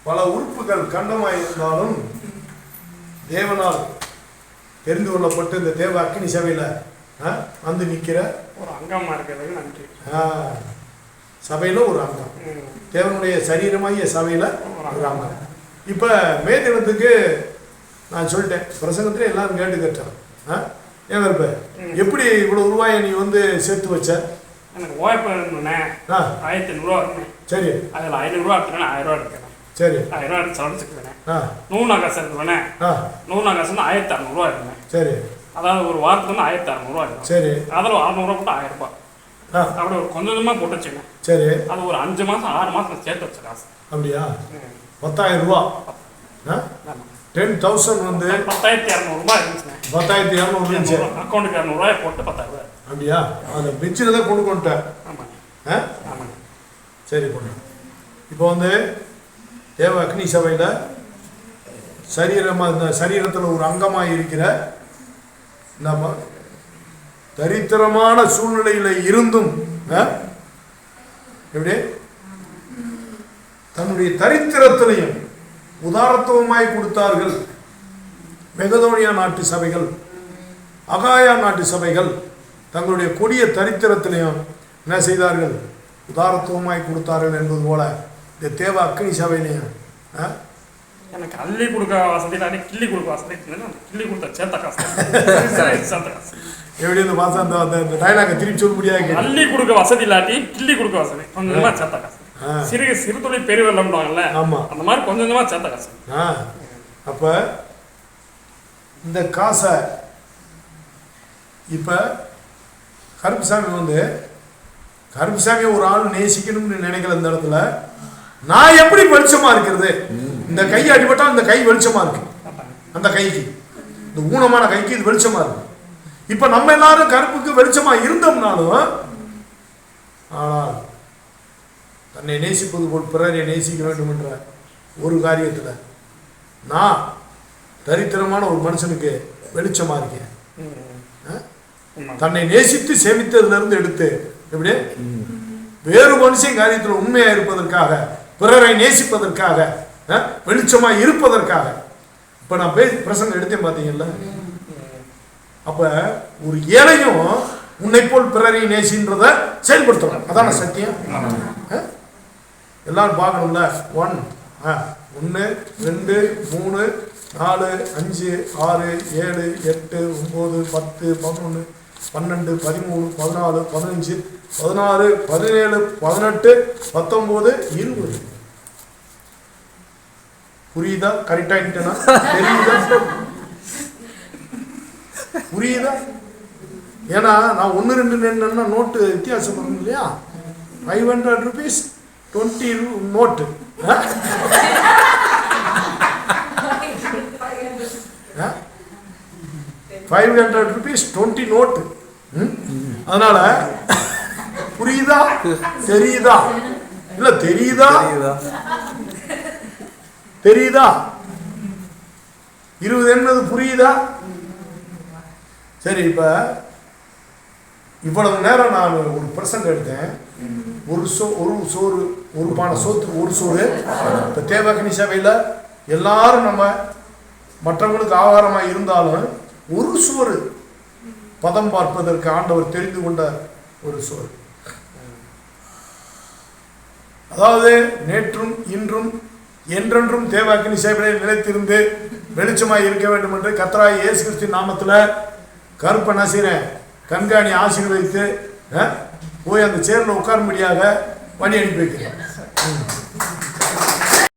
பல உறுப்புகள் கண்டமாயிருந்தாலும் தேவனால் தெரிந்து கொள்ளப்பட்டு இந்த தேவ அக்னி சபையில் வந்து நிற்கிற ஒரு அங்கமாக இருக்கிறதுக்கு நன்றி. சபையில் ஒரு அங்கம், தேவனுடைய சரீரமாகிய சபையில் ஒரு அங்கம். இப்போ மே தினத்துக்கு நான் சொல்லிட்டேன், பிரசங்கத்திலே எல்லாரும் கேட்டு கேட்டான். ஏன் இருப்ப எப்படி இவ்வளோ ரூபாயை நீ வந்து சேர்த்து வச்ச? எனக்கு ஓய்வு இருந்தேன் 1500 இருந்தேன். சரி, அதில் 500 எடுத்துக்கணும், 1000 எடுத்துக்கணும். சரி, 1000 எடுத்து சமைச்சுக்குவேன். 100 காசு எடுத்துவேன். 100 காசுன்னா 1600 இருந்தேன். சரி, அதாவது ஒரு வாரத்துக்கு 1600 இருக்கும். சரி, அதில் 600 போட்டு 1000 ரூபாய் அப்படி ஒரு கொஞ்சம் கொஞ்சமாக போட்டு வச்சுக்கேன். சரி, அது ஒரு 5 மாதம் 6 மாதம் சேர்த்து வச்ச காசு. அப்படியா? 10,000 ரூபா. 10,000 வந்து 10,200 ரூபாய் இருந்துச்சுண்ணே. 10,200 இருந்துச்சு. அக்கௌண்ட்டுக்கு 200 ரூபாய் போட்டு 10,000 ரூபாய். அப்படியா? அதை மிச்சினதை கொண்டு கொண்டுட்டேன். ஆமாம், ஆமாங்க. சரி, கொண்டு இப்போ வந்து தேவ அக்னி சபையில் சரீரமாக, இந்த சரீரத்தில் ஒரு அங்கமாக இருக்கிற நம்ம தரித்திரமான சூழ்நிலையில் இருந்தும் எப்படி தன்னுடைய தரித்திரத்திலையும் உதாரத்துவமாய் கொடுத்தார்கள். மெகதோனியா நாட்டு சபைகள், அகாயா நாட்டு சபைகள் தங்களுடைய கொடிய தரித்திரத்திலையும் என்ன செய்தார்கள்? உதாரத்துவமாய் கொடுத்தார்கள் என்பது போல இந்த தேவ அக்னி சபையிலையும் எனக்கு அள்ளி கொடுக்க வசதி இல்லாட்டி கிள்ளி கொடுக்க வசதி, கிள்ளி கொடுத்த சேர்த்த காசு சேர்த்த காசு எப்படி இந்த மாதம் அந்த டைலாக திருப்பி சொல்ல முடியாது. அள்ளி கொடுக்க வசதி இல்லாட்டி கிள்ளி கொடுக்க வசதி, கொஞ்சமாக சேர்த்த காசு. சிறு தொழில் பெரிய வெள்ளம்வாங்கல்ல, ஆமாம், அந்த மாதிரி கொஞ்சம் கொஞ்சமாக சேர்த்த காசு. அப்போ இந்த காசை இப்போ கருப்புசாமி வந்து கருப்புசாமியை ஒரு ஆள் நேசிக்கணும்னு நினைக்கல. இந்த இடத்துல நான் எப்படி வெளிச்சமா இருக்கிறது? இந்த கை அடிபட்டா இந்த கை வெளிச்சமா இருக்கு, அந்த கைக்கு, இந்த ஊனமான கைக்கு இது வெளிச்சமா இருக்கு. இப்ப நம்ம எல்லாரும் கருப்புக்கு வெளிச்சமா இருந்தோம்னாலும், ஆனால் தன்னை நேசிப்பது போல் பிறரை நேசிக்க வேண்டும் என்ற ஒரு காரியத்துல நான் தரித்திரமான ஒரு மனுஷனுக்கு வெளிச்சமா இருக்கேன். தன்னை நேசித்து சேமித்ததுல இருந்து எடுத்து எப்படி வேறு மனுஷன் காரியத்தில் உண்மையா இருப்பதற்காக, பிறரை நேசிப்பதற்காக, வெளிச்சமா இருப்பதற்காக. இப்ப நான் பிரசங்கம் எடுத்தேன் பாத்தீங்கல்ல. அப்ப ஒரு ஏழையும் உன்னை போல் பிறரை நேசின்றத செயல்படுத்தலாம். அதான சத்தியம். எல்லாரும் பார்க்கணும்ல. 1 2 3 4 5 6 7 8 9 10 11 12 13 14 15 16 17 18 19 20. புரியுதா? கரெக்டா இன்டனா தெரியுதா? புரியுதா? ஏன்னா நான் 1 2 என்னன்னா நோட்டு வித்தியாசம் வரும் இல்லையா? 500 rupees 20 நோட்டு, 500 rupees 20 நோட்டு. அதனால புரியுதா? தெரியுதா? இல்ல தெரியுதா? தெரியுதா? 20 என்னது புரியுதா? சரி, இப்ப இவ்வளவு நேரம் நான் ஒரு பிரசங்கம் எடுத்தேன். ஒரு சோறு, ஒரு பானை சோத்துக்கு ஒரு சோறு. இப்ப தேவ அக்னி சபையில எல்லாரும் நம்ம மற்றவங்களுக்கு ஆகாரமா இருந்தாலும் ஒரு சோறு பதம் பார்ப்பதற்கு ஆண்டவர் தெரிந்து கொண்ட ஒரு சோறு. அதாவது நேற்றும் இன்றும் என்றென்றும் தேவ அக்னி சபையில் நிலைத்திருந்து வெளிச்சமாய் இருக்க வேண்டும் என்று கர்த்தராகிய இயேசு கிறிஸ்துவின் நாமத்துல கருப்ப நசீரன் கண்காணி ஆசீர்வதித்து போய் அந்த சேர்ல உட்காரும்படியாக பணி அனுப்பி வைக்கிறேன்.